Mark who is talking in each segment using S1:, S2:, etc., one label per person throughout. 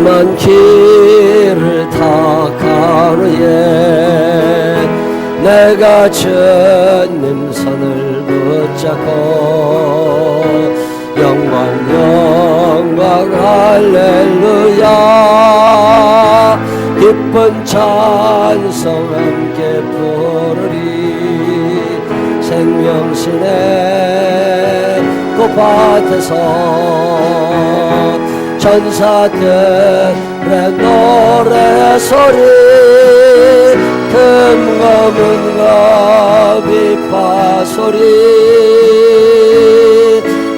S1: 험한 길을 다 가로에 내가 주님 손을 붙잡고 영광 영광 할렐루야 기쁜 찬송 함께 부르리 생명신의 꽃밭에서 천사들의 노래소리 금검은거 비파소리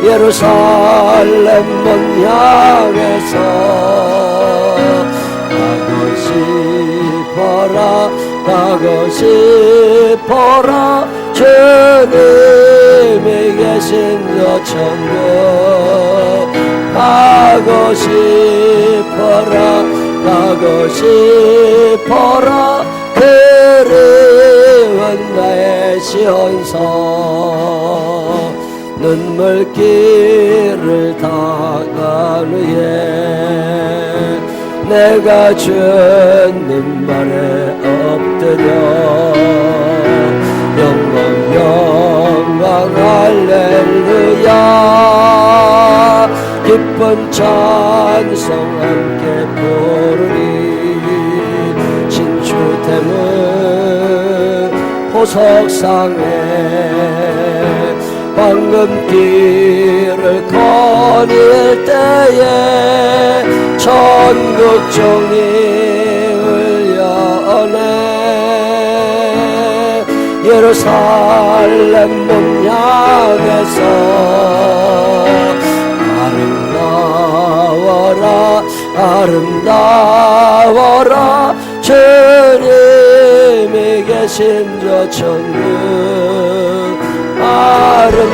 S1: 예루살렘 문 향해서 가고 싶어라 주님이 계신 저 천국 가고 싶어라 그리운 나의 시온성 눈물길을 다간 후에 내가 주님 말에 엎드려 영광 영광 할렐루야 기쁜 찬송 함께 부르리 진주대문 보석상에 황금길을 거닐 때에 천국종이 울려오네 예루살렘 문 향해서 아름다워라 주님이 계신 저 천국 아름다워라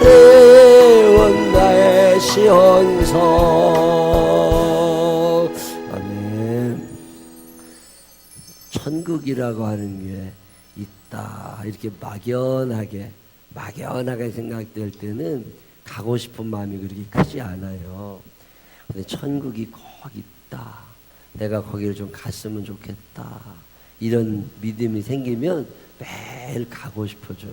S1: 그리운 나의 시온성 아멘. 천국이라고 하는 게 있다 이렇게 막연하게 생각될 때는 가고 싶은 마음이 그렇게 크지 않아요. 근데 천국이 꼭 있다 내가 거기를 좀 갔으면 좋겠다 이런 믿음이 생기면 매일 가고 싶어져요.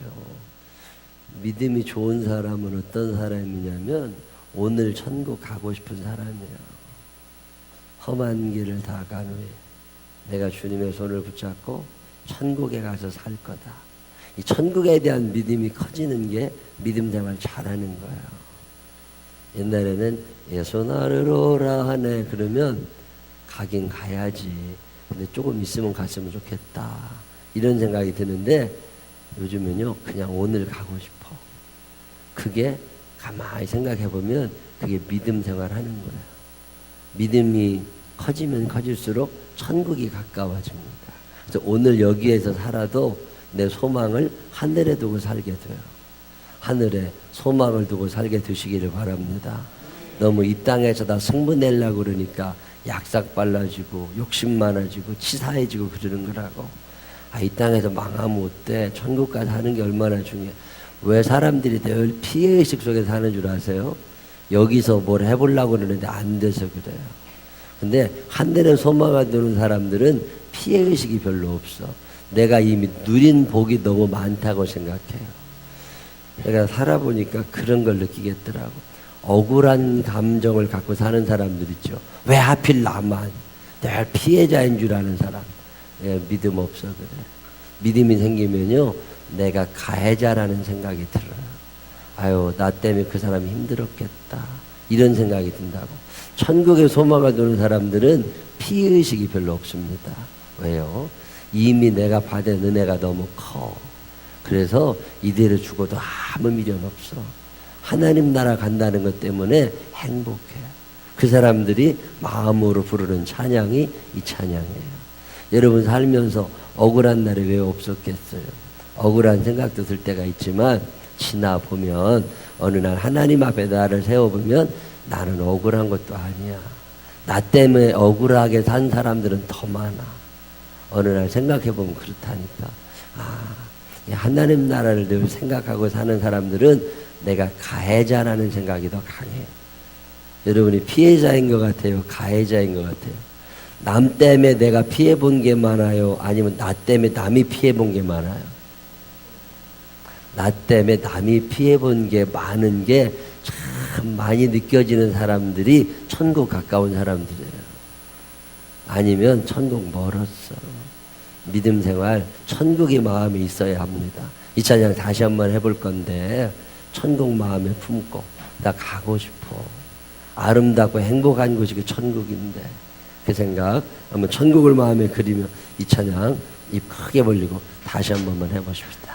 S1: 믿음이 좋은 사람은 어떤 사람이냐면 오늘 천국 가고 싶은 사람이에요. 험한 길을 다 간 후에 내가 주님의 손을 붙잡고 천국에 가서 살 거다. 이 천국에 대한 믿음이 커지는 게 믿음 생활 잘하는 거예요. 옛날에는 예수 나를 오라 하네 그러면 가긴 가야지. 근데 조금 있으면 갔으면 좋겠다. 이런 생각이 드는데 요즘은요 그냥 오늘 가고 싶어. 그게 가만히 생각해보면 그게 믿음 생활하는 거예요. 믿음이 커지면 커질수록 천국이 가까워집니다. 그래서 오늘 여기에서 살아도 내 소망을 하늘에 두고 살게 돼요. 하늘에 소망을 두고 살게 되시기를 바랍니다. 너무 이 땅에서 다 승부내려고 그러니까 약삭 빨라지고 욕심 많아지고 치사해지고 그러는 거라고. 이 땅에서 망하면 어때? 천국 가서 하는 게 얼마나 중요해. 왜 사람들이 늘 피해의식 속에 사는 줄 아세요? 여기서 뭘 해보려고 그러는데 안 돼서 그래요. 근데 하늘에 소망을 두는 사람들은 피해의식이 별로 없어. 내가 이미 누린 복이 너무 많다고 생각해요. 내가 살아보니까 그런 걸 느끼겠더라고. 억울한 감정을 갖고 사는 사람들 있죠. 왜 하필 나만? 늘 피해자인 줄 아는 사람. 믿음 없어 그래. 믿음이 생기면요 내가 가해자라는 생각이 들어요. 아유 나 때문에 그 사람이 힘들었겠다 이런 생각이 든다고. 천국에 소망을 두는 사람들은 피해의식이 별로 없습니다. 왜요? 이미 내가 받은 은혜가 너무 커. 그래서 이대로 죽어도 아무 미련 없어. 하나님 나라 간다는 것 때문에 행복해. 그 사람들이 마음으로 부르는 찬양이 이 찬양이에요. 여러분 살면서 억울한 날이 왜 없었겠어요? 억울한 생각도 들 때가 있지만 지나보면 어느 날 하나님 앞에 나를 세워보면 나는 억울한 것도 아니야. 나 때문에 억울하게 산 사람들은 더 많아. 어느 날 생각해보면 그렇다니까. 하나님 나라를 늘 생각하고 사는 사람들은 내가 가해자라는 생각이 더 강해요. 여러분이 피해자인 것 같아요? 가해자인 것 같아요? 남 때문에 내가 피해본 게 많아요? 아니면 나 때문에 남이 피해본 게 많아요? 나 때문에 남이 피해본 게 많은 게 참 많이 느껴지는 사람들이 천국 가까운 사람들이에요. 아니면 천국 멀었어. 믿음 생활, 천국의 마음이 있어야 합니다. 이 찬양 다시 한번 해볼 건데, 천국 마음에 품고, 나 가고 싶어. 아름답고 행복한 곳이 그 천국인데, 그 생각, 한번 천국을 마음에 그리며 이 찬양 입 크게 벌리고 다시 한 번만 해보십시다.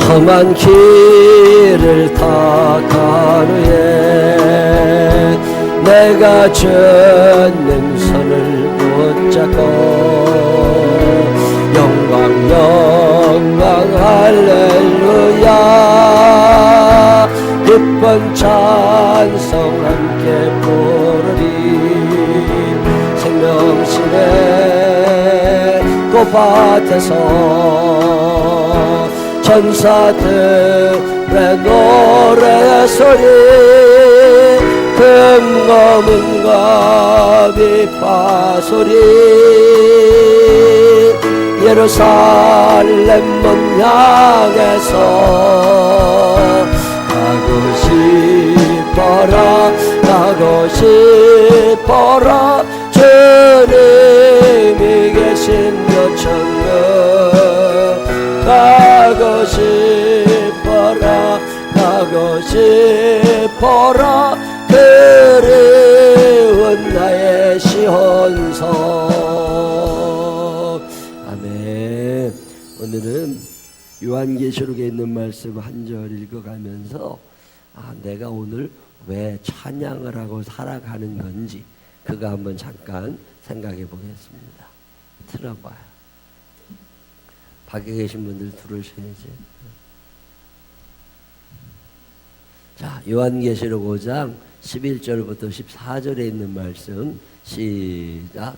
S1: 험한 길을 다 간 후에 내가 주님 손을 붙잡고 영광 영광 할렐루야 기쁜 찬송 함께 부르리 생명신의 꽃밭에서 천사들의 노래소리 금검은과 비파소리 예루살렘 문 향해서 가고 싶어라 가고 싶어라 주님이 계신 요천을 가고 싶어라 가고 싶어라 그리운 나의 시혼서. 아멘. 오늘은 요한계시록에 있는 말씀 한 절 읽어가면서 내가 오늘 왜 찬양을 하고 살아가는 건지 그거 한번 잠깐 생각해 보겠습니다. 틀어봐요. 밖에 계신 분들 들으셔야지. 자, 요한계시록 5장 11절부터 14절에 있는 말씀 시작.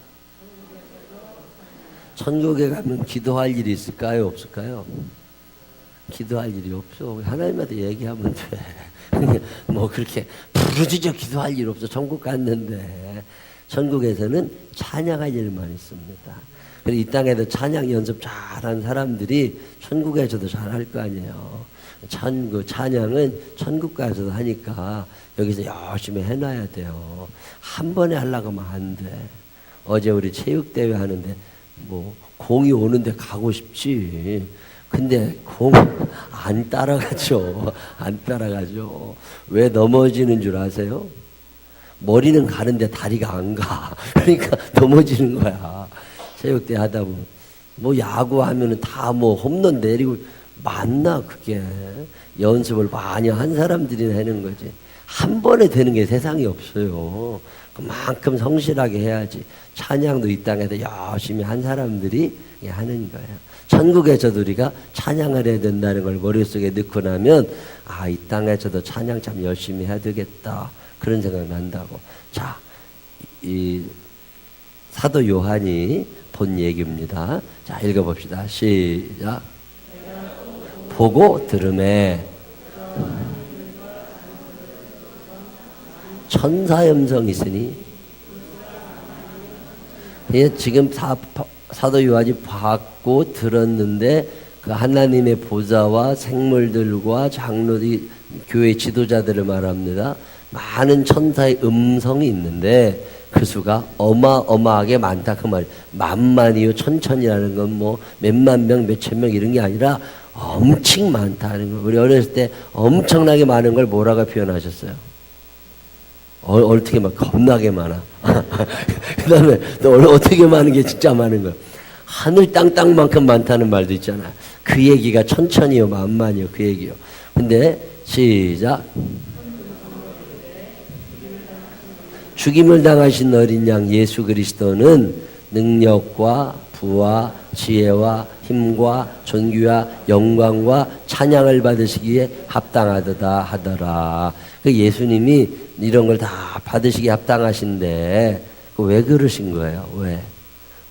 S1: 천국에 가면 기도할 일이 있을까요? 없을까요? 기도할 일이 없어. 하나님한테 얘기하면 돼. 뭐 그렇게 부르짖어 기도할 일 없어. 천국 갔는데. 천국에서는 찬양할 일만 있습니다. 그리고 이 땅에도 찬양 연습 잘한 사람들이 천국에서도 잘할 거 아니에요. 찬양은 천국 가서도 하니까 여기서 열심히 해놔야 돼요. 한 번에 하려고 하면 안 돼. 어제 우리 체육대회 하는데 뭐 공이 오는데 가고 싶지. 근데 공 안 따라가죠. 안 따라가죠. 왜 넘어지는 줄 아세요? 머리는 가는데 다리가 안 가. 그러니까 넘어지는 거야. 체육대회 하다 보면. 뭐 야구하면은 다 뭐 홈런 내리고 맞나 그게. 연습을 많이 한 사람들이 하는 거지. 한 번에 되는 게 세상에 없어요. 그만큼 성실하게 해야지. 찬양도 이 땅에서 열심히 한 사람들이 하는 거예요. 천국에서도 우리가 찬양을 해야 된다는 걸 머릿속에 넣고 나면 이 땅에서도 찬양 참 열심히 해야 되겠다. 그런 생각 난다고. 자, 이 사도 요한이 본 얘기입니다. 자, 읽어봅시다. 시작. 보고 들음에 천사 음성이 있으니. 지금 사도 요한이 봤고 들었는데 그 하나님의 보좌와 생물들과 장로들이 교회 지도자들을 말합니다. 많은 천사의 음성이 있는데 그 수가 어마어마하게 많다 그 말. 만만이요 천천이라는 건 뭐 몇만 명 몇천 명 이런 게 아니라 엄청 많다는 거. 우리 어렸을 때 엄청나게 많은 걸 뭐라고 표현하셨어요? 어떻게 막 겁나게 많아. 그 다음에 또 어떻게 많은 게 진짜 많은 거야. 하늘 땅만큼 많다는 말도 있잖아. 그 얘기가 천천히요 만만이요 그 얘기요. 근데 시작. 죽임을 당하신 어린 양 예수 그리스도는 능력과 부와 지혜와 힘과 존귀와 영광과 찬양을 받으시기에 합당하다 하더라. 그 예수님이 이런 걸 다 받으시기에 합당하신데 왜 그러신 거예요?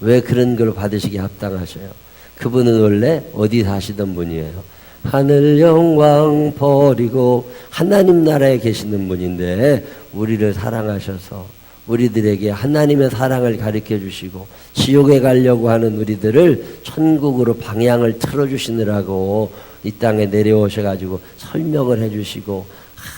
S1: 왜 그런 걸 받으시기 합당하셔요? 그분은 원래 어디 사시던 분이에요? 하늘 영광 버리고 하나님 나라에 계시는 분인데 우리를 사랑하셔서 우리들에게 하나님의 사랑을 가르쳐 주시고 지옥에 가려고 하는 우리들을 천국으로 방향을 틀어주시느라고 이 땅에 내려오셔가지고 설명을 해주시고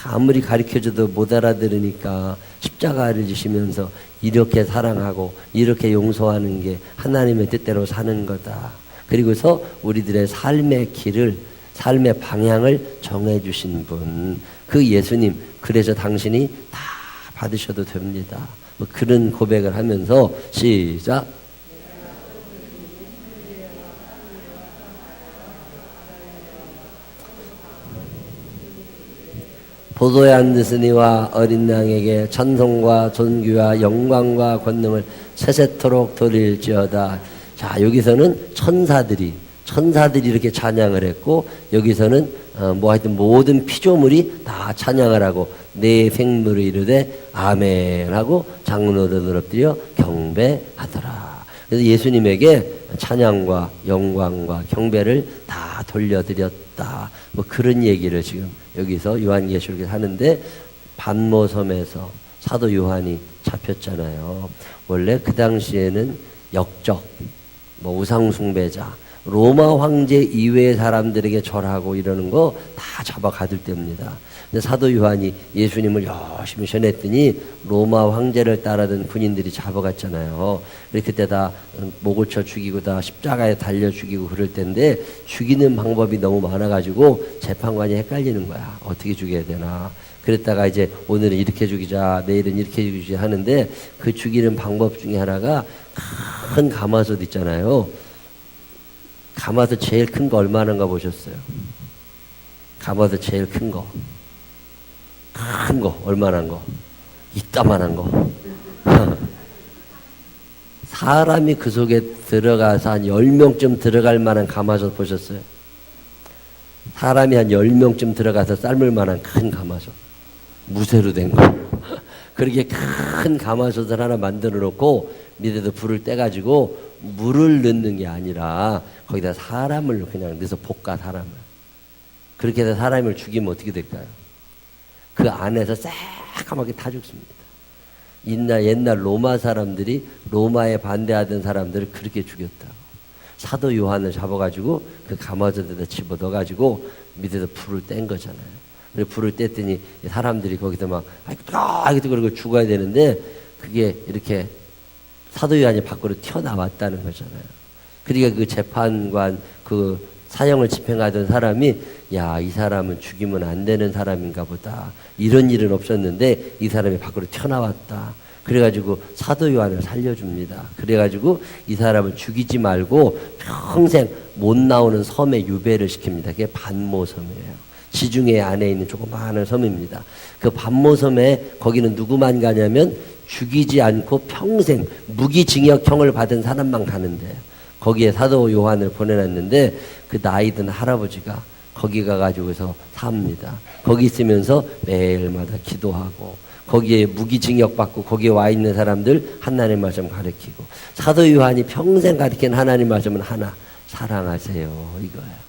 S1: 아무리 가르쳐줘도 못 알아들으니까 십자가를 지시면서 이렇게 사랑하고 이렇게 용서하는 게 하나님의 뜻대로 사는 거다. 그리고서 우리들의 삶의 길을 삶의 방향을 정해주신 분, 그 예수님, 그래서 당신이 다 받으셔도 됩니다. 뭐 그런 고백을 하면서 시작. 보도에 앉으시니와 어린 양에게 찬송과 존귀와 영광과 권능을 세세토록 돌릴지어다. 자, 여기서는 천사들이 이렇게 찬양을 했고, 여기서는 하여튼 모든 피조물이 다 찬양을 하고 내 생물이 이르되 아멘 하고 장로들을 엎드려 경배하더라. 그래서 예수님에게 찬양과 영광과 경배를 다 돌려드렸다. 뭐 그런 얘기를 지금 여기서 요한계시록에 하는데, 반모섬에서 사도 요한이 잡혔잖아요. 원래 그 당시에는 역적, 우상 숭배자, 로마 황제 이외의 사람들에게 절하고 이러는 거 다 잡아 가둘 때입니다. 근데 사도 요한이 예수님을 열심히 전했더니 로마 황제를 따르던 군인들이 잡아갔잖아요. 그때 다 목을 쳐 죽이고 다 십자가에 달려 죽이고 그럴 때인데, 죽이는 방법이 너무 많아가지고 재판관이 헷갈리는 거야. 어떻게 죽여야 되나. 그랬다가 이제 오늘은 이렇게 죽이자, 내일은 이렇게 죽이자 하는데, 그 죽이는 방법 중에 하나가 큰 가마솥 있잖아요. 가마솥 제일 큰 거 얼마나인가 보셨어요? 가마솥 제일 큰 거. 큰 거, 얼마나인 거? 이따만한 거. 사람이 그 속에 들어가서 한 10명쯤 들어갈 만한 가마솥 보셨어요? 사람이 한 10명쯤 들어가서 삶을 만한 큰 가마솥. 무쇠로 된 거. 그렇게 큰 가마솥을 하나 만들어 놓고 밑에도 불을 떼가지고 물을 넣는 게 아니라 거기다 사람을 그냥 넣어서 볶아, 사람을. 그렇게 해서 사람을 죽이면 어떻게 될까요? 그 안에서 새까맣게 타 죽습니다. 옛날 로마 사람들이, 로마에 반대하던 사람들을 그렇게 죽였다고. 사도 요한을 잡아가지고 그 가마솥에다 집어넣어가지고 밑에서 불을 뗀 거잖아요. 그리고 불을 뗐더니 사람들이 거기서 막 아이고 그러고 죽어야 되는데, 그게 이렇게 사도 요한이 밖으로 튀어나왔다는 거잖아요. 그러니까 그 재판관, 그 사형을 집행하던 사람이, 야, 이 사람은 죽이면 안 되는 사람인가 보다. 이런 일은 없었는데 이 사람이 밖으로 튀어나왔다. 그래가지고 사도 요한을 살려줍니다. 그래가지고 이 사람을 죽이지 말고 평생 못 나오는 섬에 유배를 시킵니다. 그게 반모섬이에요. 지중해 안에 있는 조그마한 섬입니다. 그 반모섬에 거기는 누구만 가냐면 죽이지 않고 평생 무기징역형을 받은 사람만 가는데, 거기에 사도 요한을 보내놨는데 그 나이든 할아버지가 거기 가가지고서 삽니다. 거기 있으면서 매일마다 기도하고, 거기에 무기징역 받고 거기에 와 있는 사람들 하나님 말씀 가르치고, 사도 요한이 평생 가르친 하나님 말씀은 하나, 사랑하세요, 이거예요.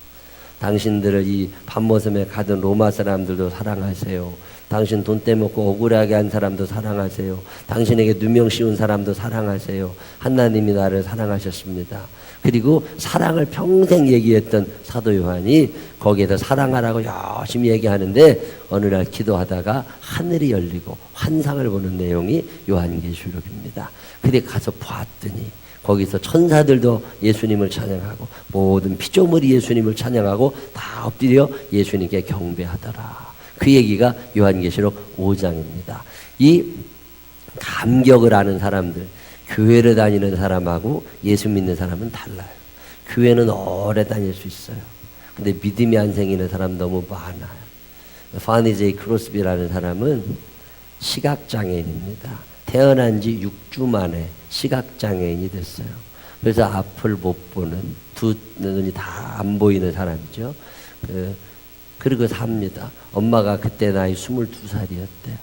S1: 당신들을 이 반모섬에 가던 로마 사람들도 사랑하세요. 당신 돈 떼먹고 억울하게 한 사람도 사랑하세요. 당신에게 누명 씌운 사람도 사랑하세요. 하나님이 나를 사랑하셨습니다. 그리고 사랑을 평생 얘기했던 사도 요한이 거기에서 사랑하라고 열심히 얘기하는데, 어느 날 기도하다가 하늘이 열리고 환상을 보는 내용이 요한계시록입니다. 근데 가서 봤더니 거기서 천사들도 예수님을 찬양하고 모든 피조물이 예수님을 찬양하고 다 엎드려 예수님께 경배하더라. 그 얘기가 요한계시록 5장입니다. 이 감격을 아는 사람들, 교회를 다니는 사람하고 예수 믿는 사람은 달라요. 교회는 오래 다닐 수 있어요. 근데 믿음이 안 생기는 사람 너무 많아요. 파니 제이 크로스비라는 사람은 시각장애인입니다. 태어난 지 6주 만에 시각장애인이 됐어요. 그래서 앞을 못 보는, 두 눈이 다 안 보이는 사람이죠. 그리고 삽니다. 엄마가 그때 나이 22살이었대요.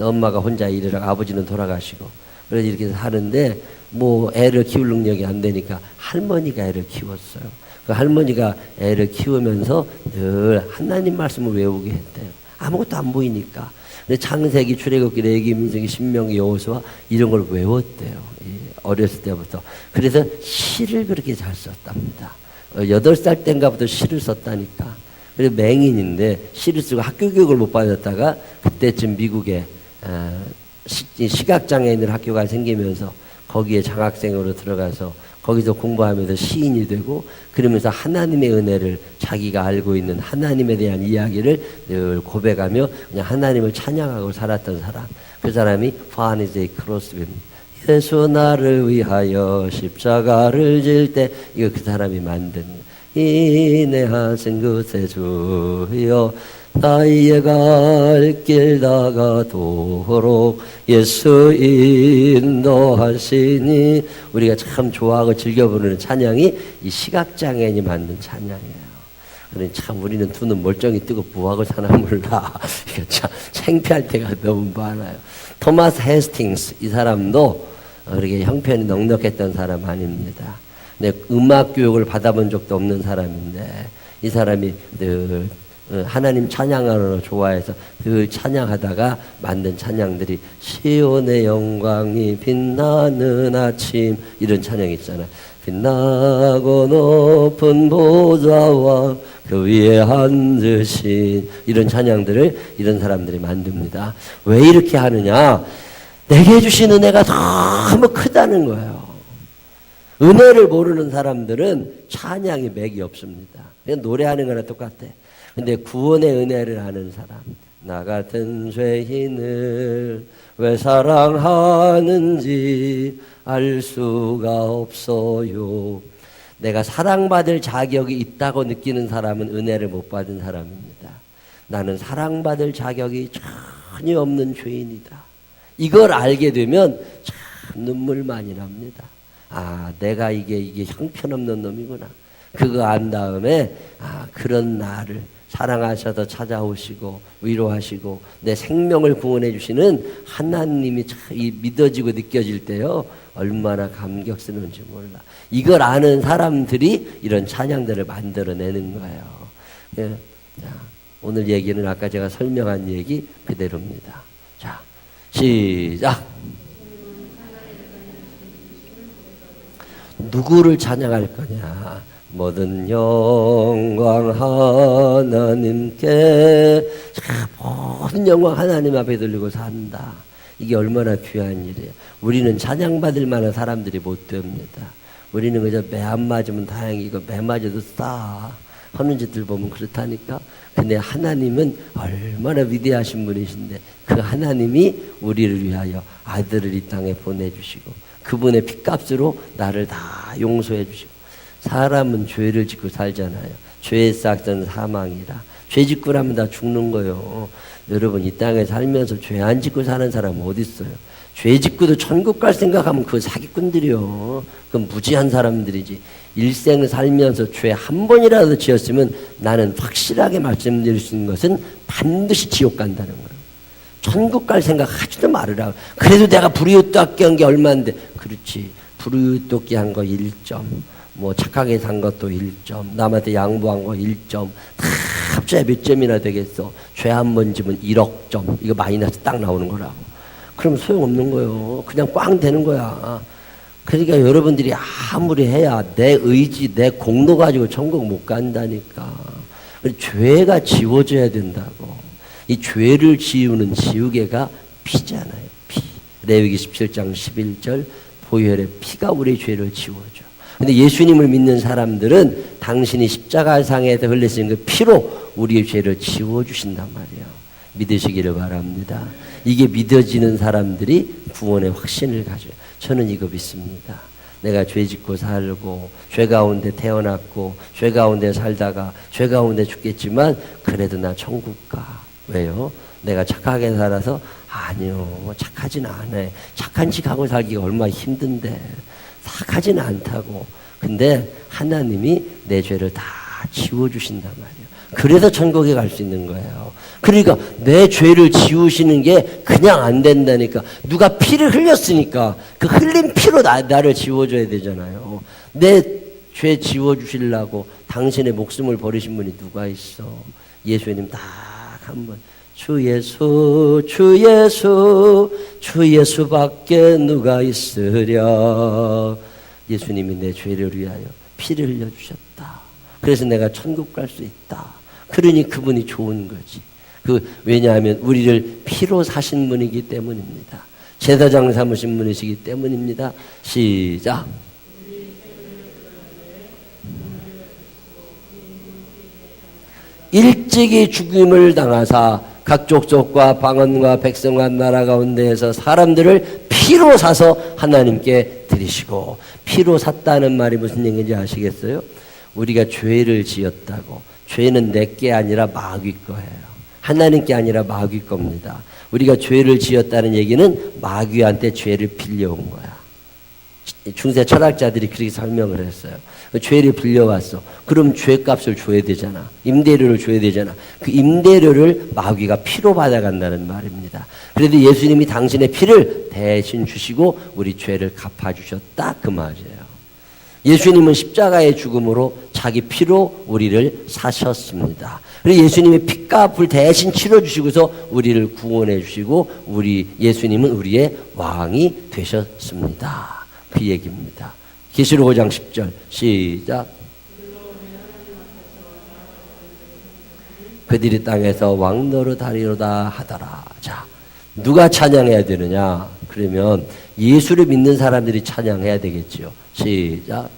S1: 엄마가 혼자 일을 하고 아버지는 돌아가시고, 그래서 이렇게 사는데 뭐 애를 키울 능력이 안 되니까 할머니가 애를 키웠어요. 그 할머니가 애를 키우면서 늘 하나님 말씀을 외우게 했대요. 아무것도 안 보이니까. 근데 창세기, 출애굽기, 레위기, 민수기, 신명기, 여호수아 이런 걸 외웠대요. 어렸을 때부터. 그래서 시를 그렇게 잘 썼답니다. 8살 땐가부터 시를 썼다니까. 그래서 맹인인데 시를 쓰고 학교 교육을 못 받았다가 그때쯤 미국에 시각장애인들 학교가 생기면서 거기에 장학생으로 들어가서 거기서 공부하면서 시인이 되고 그러면서 하나님의 은혜를 자기가 알고 있는 하나님에 대한 이야기를 늘 고백하며 그냥 하나님을 찬양하고 살았던 사람. 그 사람이 파니제이 크로스빈. 예수 나를 위하여 십자가를 질 때 이거 그 사람이 만든 이내 하신 그새 주여 나의 갈 길 다가도록 예수 인도하시니 우리가 참 좋아하고 즐겨 부르는 찬양이 이 시각장애인이 만든 찬양이에요. 그러니 참 우리는 두 눈 멀쩡히 뜨고 뭐하고 사나 몰라. 이거 참 창피할 때가 너무 많아요. 토마스 헤스팅스 이 사람도 그렇게 형편이 넉넉했던 사람 아닙니다. 근데 음악 교육을 받아본 적도 없는 사람인데 이 사람이 늘 하나님 찬양하는 좋아해서 늘 찬양하다가 만든 찬양들이 시온의 영광이 빛나는 아침 이런 찬양이 있잖아요. 빛나고 높은 보좌와 그 위에 앉으신 이런 찬양들을 이런 사람들이 만듭니다. 왜 이렇게 하느냐? 내게 주신 은혜가 너무 크다는 거예요. 은혜를 모르는 사람들은 찬양이 맥이 없습니다. 그냥 노래하는 거랑 똑같아. 근데 구원의 은혜를 아는 사람, 나 같은 죄인을 왜 사랑하는지 알 수가 없어요. 내가 사랑받을 자격이 있다고 느끼는 사람은 은혜를 못 받은 사람입니다. 나는 사랑받을 자격이 전혀 없는 죄인이다. 이걸 알게 되면 참 눈물 많이 납니다. 아, 내가 이게 형편없는 놈이구나. 그거 안 다음에 그런 나를 사랑하셔서 찾아오시고 위로하시고 내 생명을 구원해 주시는 하나님이 참 믿어지고 느껴질 때요 얼마나 감격스러운지 몰라. 이걸 아는 사람들이 이런 찬양들을 만들어내는 거예요. 예. 자, 오늘 얘기는 아까 제가 설명한 얘기 그대로입니다. 자, 시작. 누구를 찬양할 거냐? 모든 영광 하나님께. 모든 영광 하나님 앞에 돌리고 산다. 이게 얼마나 귀한 일이에요. 우리는 찬양받을 만한 사람들이 못 됩니다. 우리는 그저 매 안 맞으면 다행이고 매 맞아도 싸 하는 짓들 보면 그렇다니까. 근데 하나님은 얼마나 위대하신 분이신데 그 하나님이 우리를 위하여 아들을 이 땅에 보내주시고 그분의 핏값으로 나를 다 용서해 주시고. 사람은 죄를 짓고 살잖아요. 죄의 싹은 사망이라. 죄 짓고 나면 다 죽는 거예요. 여러분 이 땅에 살면서 죄 안 짓고 사는 사람 어디 있어요? 죄 짓고도 천국 갈 생각하면 그 사기꾼들이요. 그건 무지한 사람들이지. 일생을 살면서 죄 한 번이라도 지었으면 나는 확실하게 말씀드릴 수 있는 것은 반드시 지옥 간다는 거예요. 천국 갈 생각 하지도 말으라. 그래도 내가 불이웃돕기 한 게 얼마인데. 그렇지. 불이웃돕기 한 거 1점. 뭐 착하게 산 것도 1점. 남한테 양보한 거 1점. 다 합쳐야 몇 점이나 되겠어. 죄 한 번 지면 1억 점. 이거 마이너스 딱 나오는 거라고. 그럼 소용없는 거예요. 그냥 꽝 되는 거야. 그러니까 여러분들이 아무리 해야 내 의지, 내 공로 가지고 천국 못 간다니까. 죄가 지워져야 된다고. 이 죄를 지우는 지우개가 피잖아요. 피. 레위기 17장 11절 보혈의 피가 우리의 죄를 지워줘. 근데 예수님을 믿는 사람들은 당신이 십자가상에서 흘리신 그 피로 우리의 죄를 지워주신단 말이에요. 믿으시기를 바랍니다. 이게 믿어지는 사람들이 구원의 확신을 가져요. 저는 이거 믿습니다. 내가 죄 짓고 살고 죄 가운데 태어났고 죄 가운데 살다가 죄 가운데 죽겠지만 그래도 나 천국 가. 왜요? 내가 착하게 살아서? 아니요. 착하진 않아요. 착한 척 하고 살기가 얼마나 힘든데. 착하지는 않다고. 근데 하나님이 내 죄를 다 지워주신단 말이에요. 그래서 천국에 갈 수 있는 거예요. 그러니까 내 죄를 지우시는 게 그냥 안 된다니까. 누가 피를 흘렸으니까 그 흘린 피로 나를 지워줘야 되잖아요. 내 죄 지워주시려고 당신의 목숨을 버리신 분이 누가 있어. 예수님 딱 한 번, 주 예수, 주 예수, 주 예수밖에 누가 있으랴. 예수님이 내 죄를 위하여 피를 흘려주셨다. 그래서 내가 천국 갈 수 있다. 그러니 그분이 좋은 거지. 왜냐하면 우리를 피로 사신 분이기 때문입니다. 제사장 삼으신 분이시기 때문입니다. 시작. 일찍이 죽임을 당하사 각 족속과 방언과 백성과 나라 가운데에서 사람들을 피로 사서 하나님께 드리시고, 피로 샀다는 말이 무슨 얘기인지 아시겠어요? 우리가 죄를 지었다고. 죄는 내게 아니라 마귀 거예요. 하나님께 아니라 마귀 겁니다. 우리가 죄를 지었다는 얘기는 마귀한테 죄를 빌려온 거야. 중세 철학자들이 그렇게 설명을 했어요. 죄를 빌려왔어. 그럼 죄값을 줘야 되잖아. 임대료를 줘야 되잖아. 그 임대료를 마귀가 피로 받아간다는 말입니다. 그래도 예수님이 당신의 피를 대신 주시고 우리 죄를 갚아주셨다 그 말이에요. 예수님은 십자가의 죽음으로 자기 피로 우리를 사셨습니다. 그래서 예수님의 피값을 대신 치러주시고서 우리를 구원해 주시고 예수님은 우리의 왕이 되셨습니다. 그 얘기입니다. 계시록 5장 10절 시작. 그들이 땅에서 왕 노릇하리로다 하더라. 자, 누가 찬양해야 되느냐? 그러면 예수를 믿는 사람들이 찬양해야 되겠지요. 시작.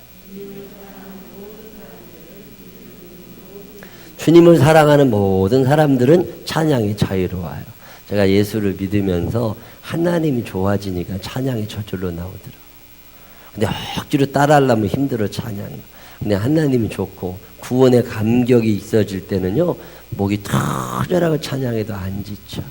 S1: 주님을 사랑하는 모든 사람들은 찬양이 자유로워요. 제가 예수를 믿으면서 하나님이 좋아지니까 찬양이 저절로 나오더라고요. 근데 억지로 따라하려면 힘들어 찬양이. 근데 하나님이 좋고 구원의 감격이 있어질 때는요, 목이 터져라고 찬양해도 안 지쳐.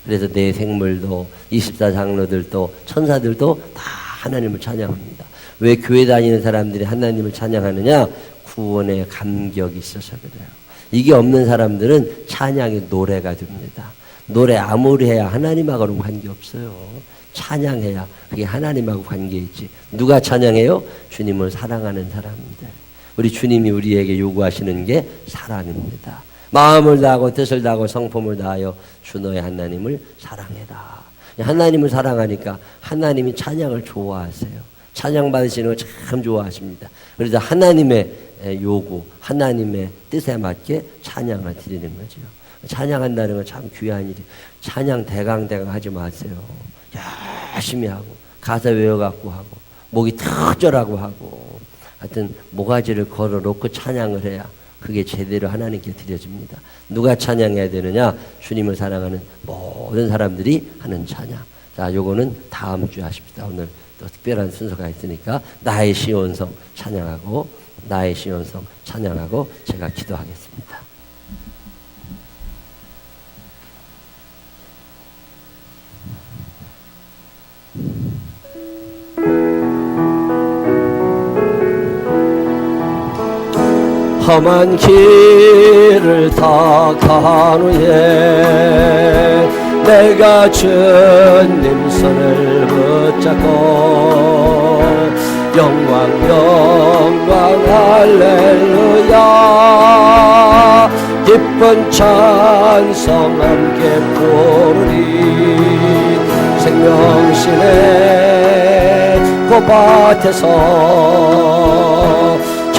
S1: 그래서 내 생물도 24장로들도 천사들도 다 하나님을 찬양합니다. 왜 교회 다니는 사람들이 하나님을 찬양하느냐? 구원의 감격이 있어서 그래요. 이게 없는 사람들은 찬양이 노래가 됩니다. 노래 아무리 해야 하나님하고는 관계없어요. 찬양해야 그게 하나님하고 관계있지. 누가 찬양해요? 주님을 사랑하는 사람들. 우리 주님이 우리에게 요구하시는 게 사랑입니다. 마음을 다하고 뜻을 다하고 성품을 다하여 주 너의 하나님을 사랑해라. 하나님을 사랑하니까 하나님이 찬양을 좋아하세요. 찬양 받으시는 거 참 좋아하십니다. 그래서 하나님의 요구, 하나님의 뜻에 맞게 찬양을 드리는 거죠. 찬양한다는 건 참 귀한 일이에요. 찬양 대강 하지 마세요. 열심히 하고 가사 외워갖고 하고 목이 터져라고 하고 하여튼 모가지를 걸어놓고 찬양을 해야 그게 제대로 하나님께 드려집니다. 누가 찬양해야 되느냐? 주님을 사랑하는 모든 사람들이 하는 찬양. 자, 요거는 다음 주에 하십시다. 오늘 또 특별한 순서가 있으니까 나의 시온성 찬양하고 나의 시온성 찬양하고 제가 기도하겠습니다. 험한 길을 다 간 후에 내가 주님 손을 붙잡고 영광 영광 할렐루야 기쁜 찬송 함께 부르리 생명신의 고밭에서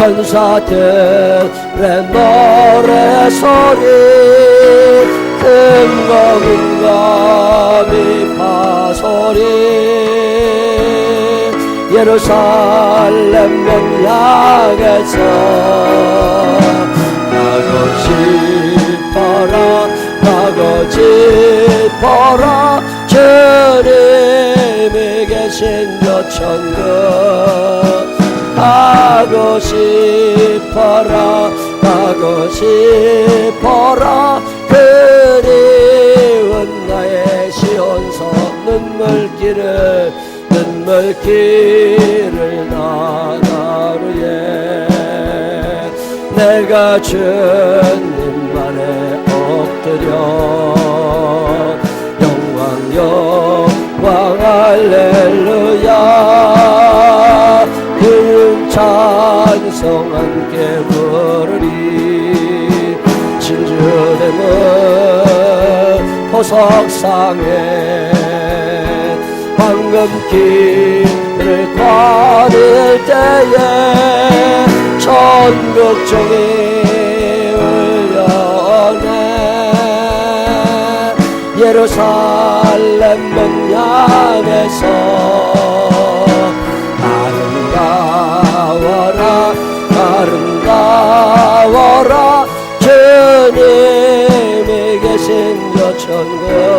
S1: 천사들의 노래소리 금거 미파소리 예루살렘 문 향해서 나고 싶어라 주님이 계신 저 천국 가고 싶어라 그리운 나의 시온성 눈물길을 나간 후에 내가 주님 안에 엎드려 영광 영광 할렐루야 그는 찬송 함께 부르리 진주됨은 보석상에 황금길을 거닐 때에 천국종이 울려오네 예루살렘 문 향해서 아름다워라 아름다워라 주님이 계신 저 천국